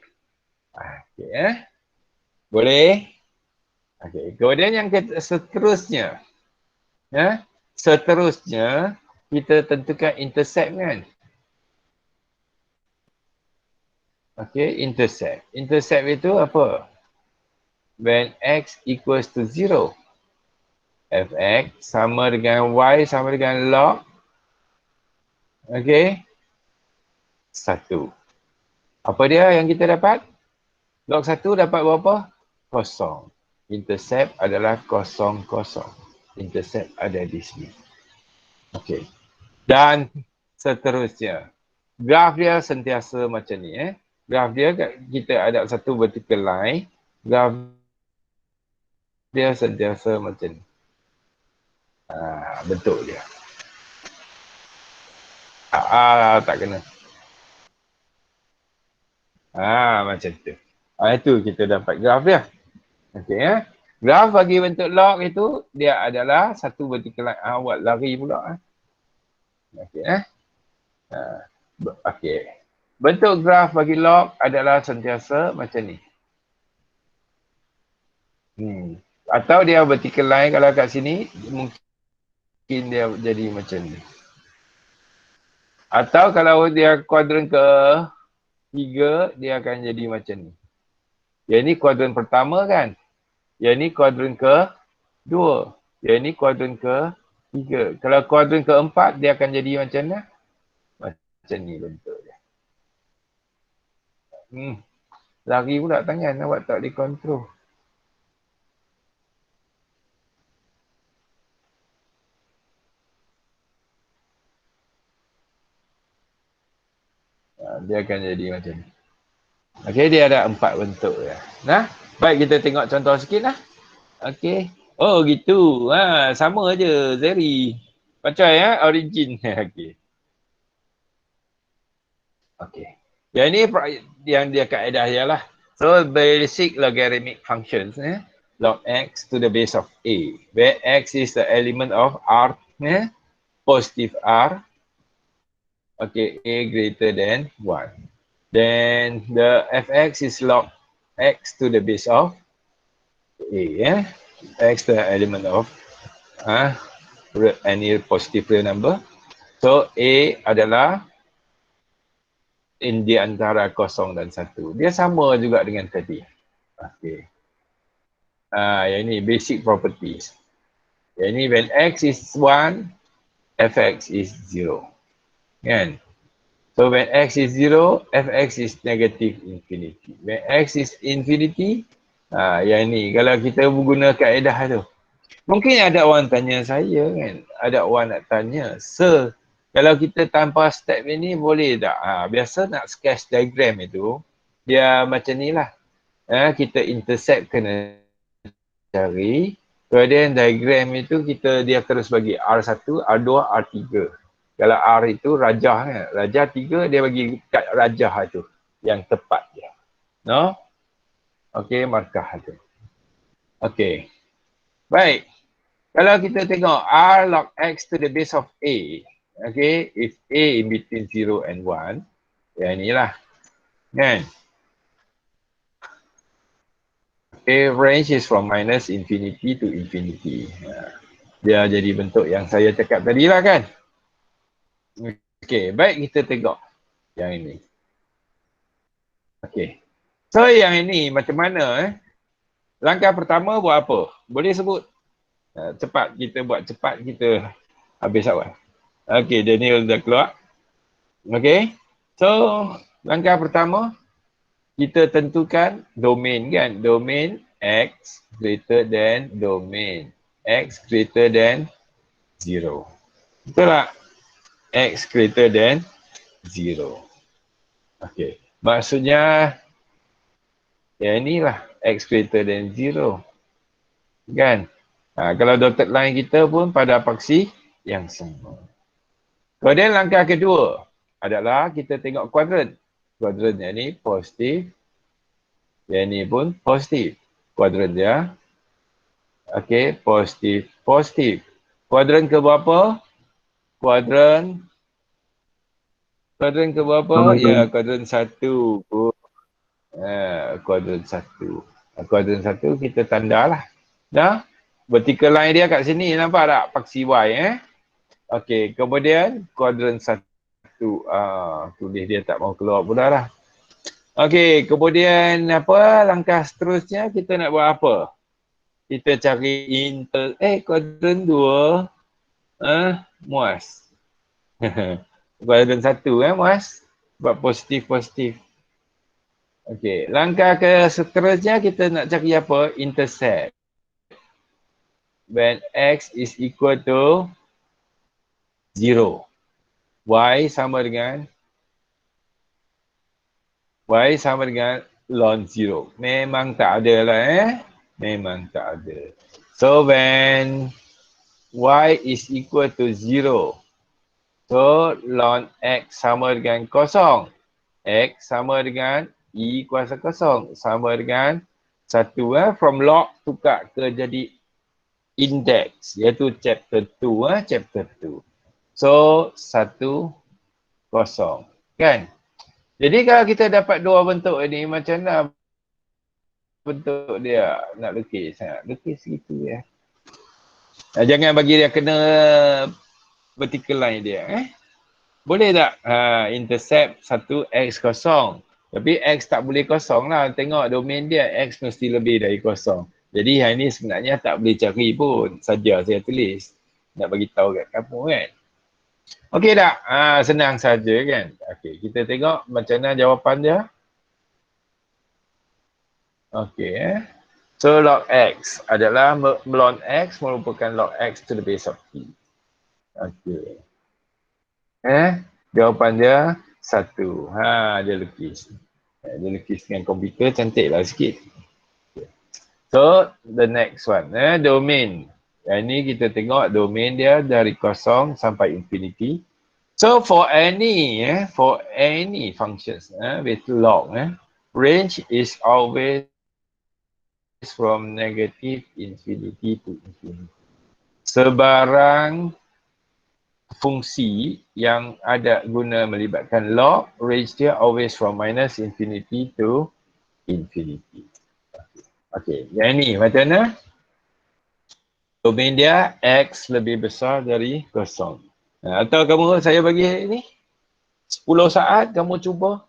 Okey Boleh? Okey. Kemudian yang seterusnya. Seterusnya kita tentukan intercept kan? Okey, intercept. Intercept itu apa? When x equals to 0. Fx sama dengan y sama dengan log. Okey. 1. Apa dia yang kita dapat? Log 1 dapat berapa? Kosong. Intercept adalah kosong, kosong. Intercept ada di sini. Okey. Dan seterusnya. Graf dia sentiasa macam ni. Graf dia kita ada satu vertical line. Graf dia sentiasa macam ni. Bentuk dia. Tak kena. Macam tu. Itu kita dapat graf dia. Okey Graf bagi bentuk log itu dia adalah satu vertical line. Buat lari pula. Okey Okey. Bentuk graf bagi log adalah sentiasa macam ni. Atau dia vertical line kalau kat sini, mungkin dia jadi macam ni. Atau kalau dia kuadran ke 3, dia akan jadi macam ni. Yang ni kuadran pertama kan? Yang ni kuadran ke 2. Yang ni kuadran ke 3. Kalau kuadran ke 4, dia akan jadi macam mana? Macam ni bentuk dia. Lari pula tangan, awak tak boleh kontrol. Dia akan jadi macam ni. Okey, dia ada 4 bentuk ya. Nah, baik kita tengok contoh sikit lah. Okey. Oh gitu. Sama aje Zeri. Macam ya, origin. Okey. Okey. Yang ni yang dia kaedah dia lah. So basic logarithmic functions log x to the base of a, where x is the element of R, positive R. Okay, a greater than 1. Then the fx is log x to the base of a, x the element of any positive real number. So a adalah di antara 0 dan 1. Dia sama juga dengan tadi. Okay. Yang ni basic properties. Yang ni when x is 1, fx is 0. Kan? So when x is 0, fx is negative infinity. When x is infinity, yang ni kalau kita guna kaedah tu. Mungkin ada orang tanya saya kan, ada orang nak tanya, sir, kalau kita tanpa step ini boleh tak? Biasa nak sketch diagram itu, dia macam ni lah. Kita intercept kena cari, kemudian diagram itu dia terus bagi R1, R2, R3. Kalau R itu rajah kan, rajah 3 dia bagi kat rajah itu, yang tepat dia. No? Okey, markah itu. Okey. Baik. Kalau kita tengok R log x to the base of A, okay, if A in between 0 and 1, yang inilah, kan? Okay, range is from minus infinity to infinity. Dia jadi bentuk yang saya cakap tadi lah kan? Okay, baik kita tengok yang ini. Okay, so yang ini macam mana Langkah pertama buat apa? Boleh sebut? Cepat, kita buat cepat, kita habis awal. Okay, Daniel dah keluar. Okay, so langkah pertama, kita tentukan domain kan. Domain x greater than domain x greater than 0. Betul tak? X greater than 0. Okay, maksudnya yang inilah x greater than 0. Kan? Kalau dotted line kita pun pada paksi yang sama. Kemudian langkah kedua adalah kita tengok kuadran. Kuadran yang ni positif. Yang ni pun positif. Kuadran dia. Okey, positif, positif. Kuadran ke berapa? Kuadran ke berapa? Ya, kuadran 1. Kuadran 1. Kuadran 1 kita tandalah. Dah? Vertical line dia kat sini, nampak tak? Paksi Y Okey, kemudian kuadran 1. Tulis dia tak mau keluar pula lah. Okey, kemudian apa? Langkah seterusnya kita nak buat apa? Kita cari kuadran 2. Muas. Kuadran 1 muas. Buat positif-positif. Okey, langkah ke seterusnya kita nak cari apa? Intercept. When x is equal to 0. Y sama dengan ln 0. Memang tak ada lah Memang tak ada. So when y is equal to 0. So ln x sama dengan 0. X sama dengan e kuasa 0. Sama dengan 1. From log tukar ke jadi index, iaitu chapter 2. Chapter 2. So 1, 0. Kan? Jadi kalau kita dapat dua bentuk ini, macam mana bentuk dia nak lukis. Lukis gitu ya. Jangan bagi dia kena vertical line dia. Boleh tak intercept satu X kosong. Tapi X tak boleh kosong lah. Tengok domain dia X mesti lebih dari kosong. Jadi yang ni sebenarnya tak boleh cari pun. Saja saya tulis. Nak bagi tahu kat kamu kan. Okey tak? Senang saja kan. Okey, kita tengok macam mana jawapan dia. Okey So log X adalah log X merupakan log X to the base of P. Okey. Jawapan dia 1. Dia lukis. Dia lukis dengan komputer cantik lah sikit. So the next one. Domain. Yang ni kita tengok domain dia dari kosong sampai infinity. So for any functions with log, range is always from negative infinity to infinity. Sebarang fungsi yang ada guna melibatkan log, range dia always from minus infinity to infinity. Okey, yang ni macam mana? Domain dia X lebih besar dari kosong. Atau kamu, saya bagi ni 10 saat kamu cuba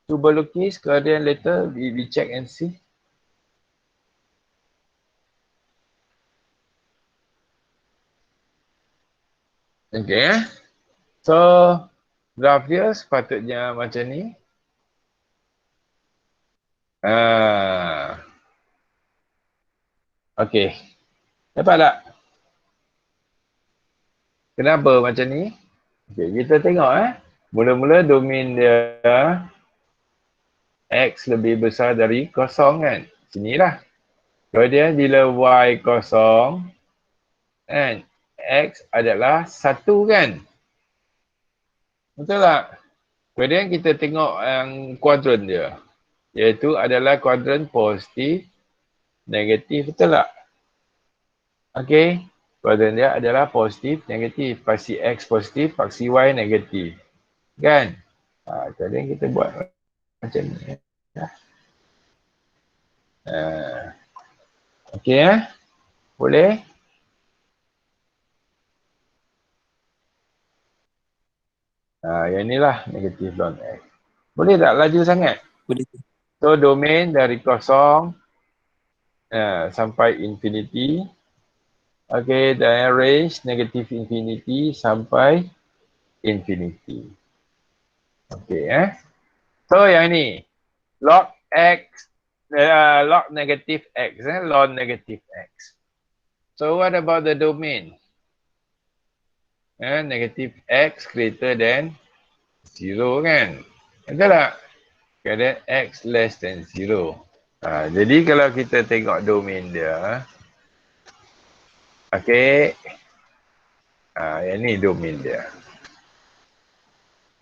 lukis, kemudian later we check and see. Okay. So graf dia sepatutnya macam ni. Okay. Dapat tak? Kenapa macam ni? Okay, kita tengok mula-mula domain dia X lebih besar dari kosong kan. Sinilah. Kemudian bila Y kosong kan, X adalah 1 kan. Betul tak? Kemudian kita tengok yang kuadran dia. Iaitu adalah kuadran positif, negatif. Betul tak? Okey. Kuadran dia adalah positif, negatif. Paksi X positif, paksi Y negatif. Kan? Kemudian kita buat macam ni. Okey Boleh? Yang inilah negatif log X. Boleh tak laju sangat? Boleh. So domain dari kosong sampai infinity. Okay, dan range negatif infinity sampai infinity. Okay So yang ni log X, log negative X, log negative X. So what about the domain? Negative X greater than 0 kan? Betul tak? Keadaan X less than 0. Jadi kalau kita tengok domain dia, okay, yang ni domain dia.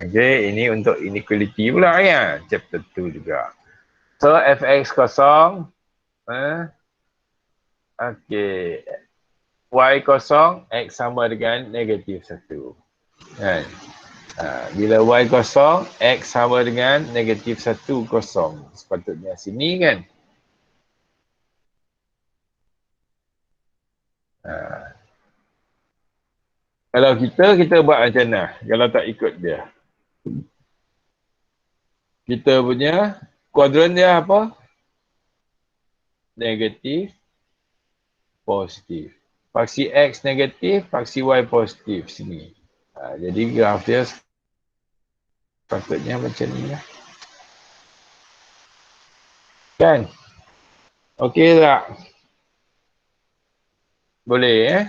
Okay, ini untuk inequality pula ya, chapter 2 juga. So fx kosong, okay, y kosong, x sama dengan negatif 1. Kan? Bila y kosong, x sama dengan negatif 1 kosong. Sepatutnya sini kan. Kalau kita buat macam mana? Kalau tak ikut dia. Kita punya kuadran dia apa? Negatif, positif. Paksi X negatif, paksi Y positif sini. Jadi graf dia sepatutnya macam ni lah. Kan? Okey tak? Boleh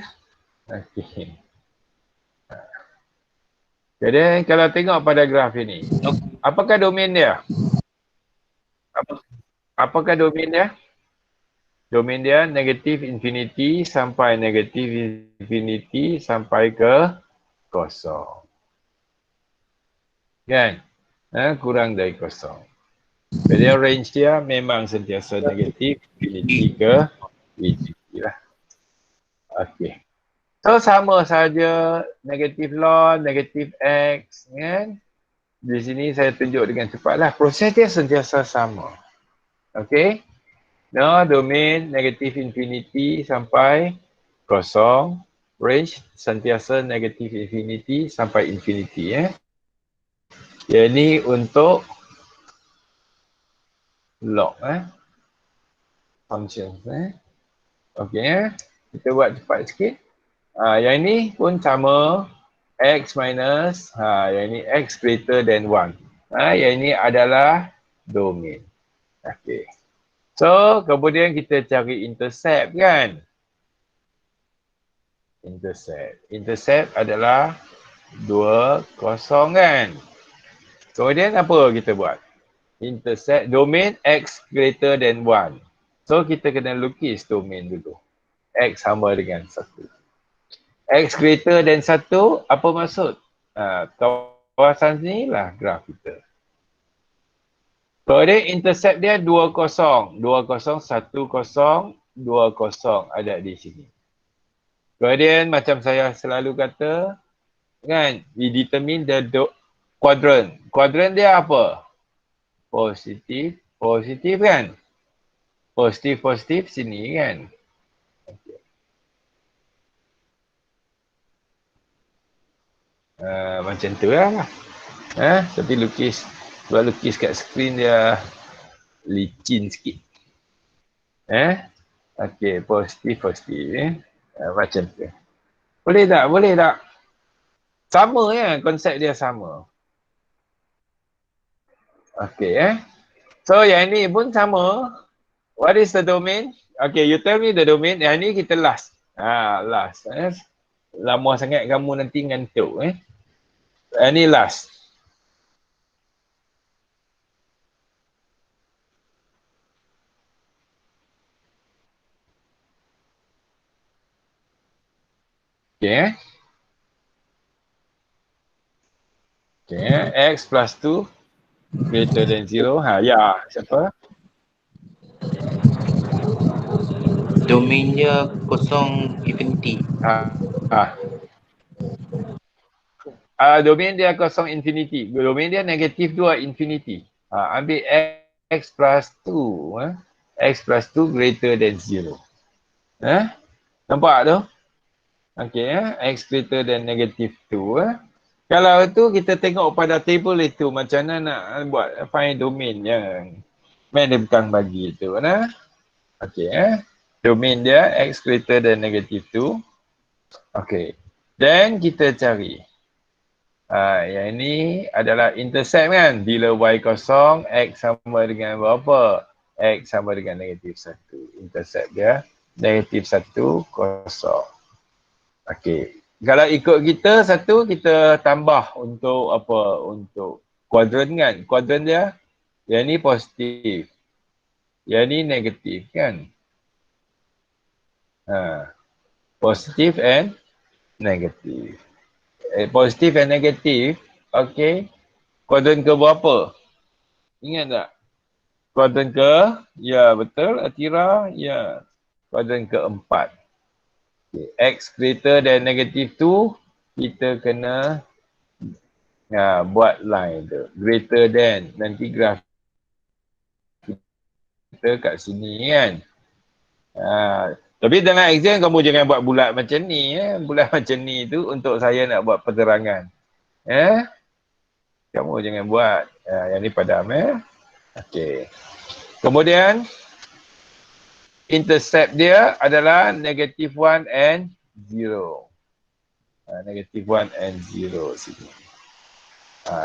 Okey. Jadi kalau tengok pada graf ini, apakah domain dia? Apakah domain dia? Domain dia negatif infinity sampai negatif infinity sampai ke kosong. Kan? Kurang dari kosong. Jadi range dia memang sentiasa negatif infinity ke infinity lah. Okey. So sama saja negatif log, negatif X kan. Di sini saya tunjuk dengan cepat lah. Proses dia sentiasa sama. Okey. No, domain negatif infinity sampai kosong. Range sentiasa negatif infinity sampai infinity. Yang ni untuk log function. Okey. Kita buat cepat sikit. Yang ni pun sama. X minus, yang ni X greater than 1. Yang ni adalah domain. Okey. So, kemudian kita cari intercept kan? Intercept. Intercept adalah 2, 0 kan? Kemudian apa kita buat? Intercept domain X greater than 1. So, kita kena lukis domain dulu. X sama dengan 1. X greater than 1, apa maksud? Kawasan ni lah graf kita. Kemudian intercept dia 2, 0. 2, 0, 1, 0, 2, 0 ada di sini. Kemudian macam saya selalu kata, kan, we determine the quadrant. Quadrant dia apa? Positif, positif kan? Positif, positif sini kan? Macam tu lah. Tapi buat lukis kat skrin dia licin sikit. Okey, positif, positif. Macam tu. Boleh tak? Boleh tak? Sama ya, konsep dia sama. Okey So yang ni pun sama. What is the domain? Okay, you tell me the domain. Yang ni kita last. Last. Lama sangat kamu nanti ngantuk. Yang ni last. Okay. Okay, X plus 2 greater than 0. Ya, siapa? Domain dia kosong infinity. Domain dia kosong infinity. Domain dia negatif 2 infinity. Ambil X plus 2. X plus 2 greater than 0. Nampak tu? Okay, X greater than negative 2. Kalau tu kita tengok pada table itu macam mana nak buat find domain yang main dia bukan bagi tu. Okay, domain dia X greater than negative 2. Okay, then kita cari. Yang ni adalah intercept kan. Bila Y kosong, X sama dengan berapa? X sama dengan negatif 1. Intercept dia negatif 1, kosong. Okey. Kalau ikut kita satu, kita tambah untuk apa? Untuk kuadran kan. Kuadran dia, yang ni positif. Yang ni negatif kan. Positif and negatif. Positif and negatif. Okey. Kuadran ke berapa? Ingat tak? Kuadran ke? Ya, betul. Atira? Ya. Kuadran keempat. Okay. X greater than negative 2, kita kena buat line tu. Greater than. Nanti graf kita kat sini kan. Tapi dalam exam kamu jangan buat bulat macam ni. Bulat macam ni tu untuk saya nak buat penerangan. Kamu jangan buat. Yang ni padam Okey. Kemudian intercept dia adalah negative 1 and 0. Negative 1 and 0 sini.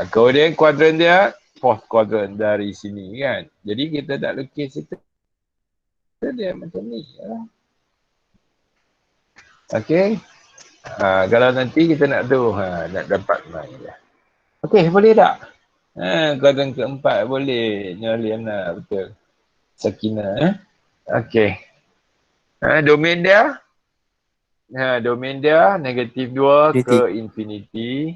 Kemudian kuadran dia fourth quadrant dari sini kan. Jadi kita tak lukis itu. Dia macam ni. Okey. Kalau nanti kita nak tu, nak dapat main lah. Okey, boleh tak? Kuadran keempat boleh. Nyaliana, betul. Sakina. Okey. Domain dia? Domain dia negatif 2 ke infinity.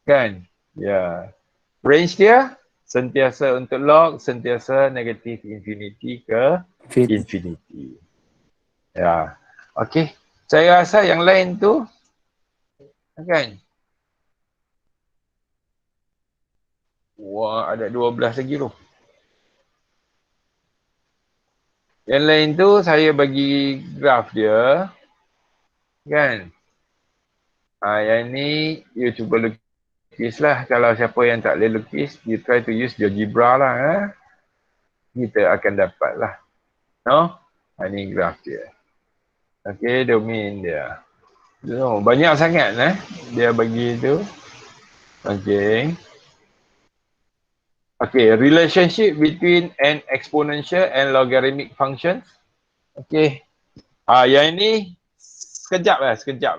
Kan? Ya. Range dia sentiasa untuk log, sentiasa negatif infinity ke infinity. Ya. Okey. Saya rasa yang lain tu kan. Wah, ada 12 lagi tu. Yang lain tu saya bagi graf dia. Kan? Yang ni you cuba lukis lah. Kalau siapa yang tak boleh lukis, you try to use GeoGebra lah. Kita akan dapat lah. No? Ni graf dia. Okay, domain dia. Banyak sangat dia bagi tu. Okay. Okay, relationship between an exponential and logarithmic functions. Okay. Yang ini sekejap lah. Sekejap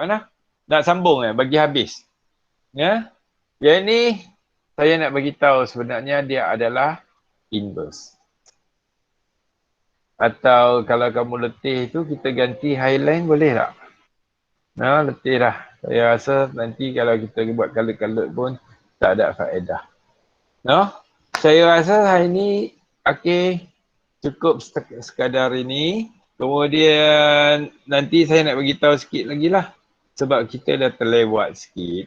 lah. Nak sambung bagi habis. Ya. Yang ini saya nak bagi tahu sebenarnya dia adalah inverse. Atau kalau kamu letih tu kita ganti highline boleh tak? Letih dah. Saya rasa nanti kalau kita buat kalut-kalut pun tak ada faedah. Saya rasa hari ni cukup sekadar ini. Kemudian nanti saya nak bagi tahu sikit lagi lah. Sebab kita dah terlewat sikit.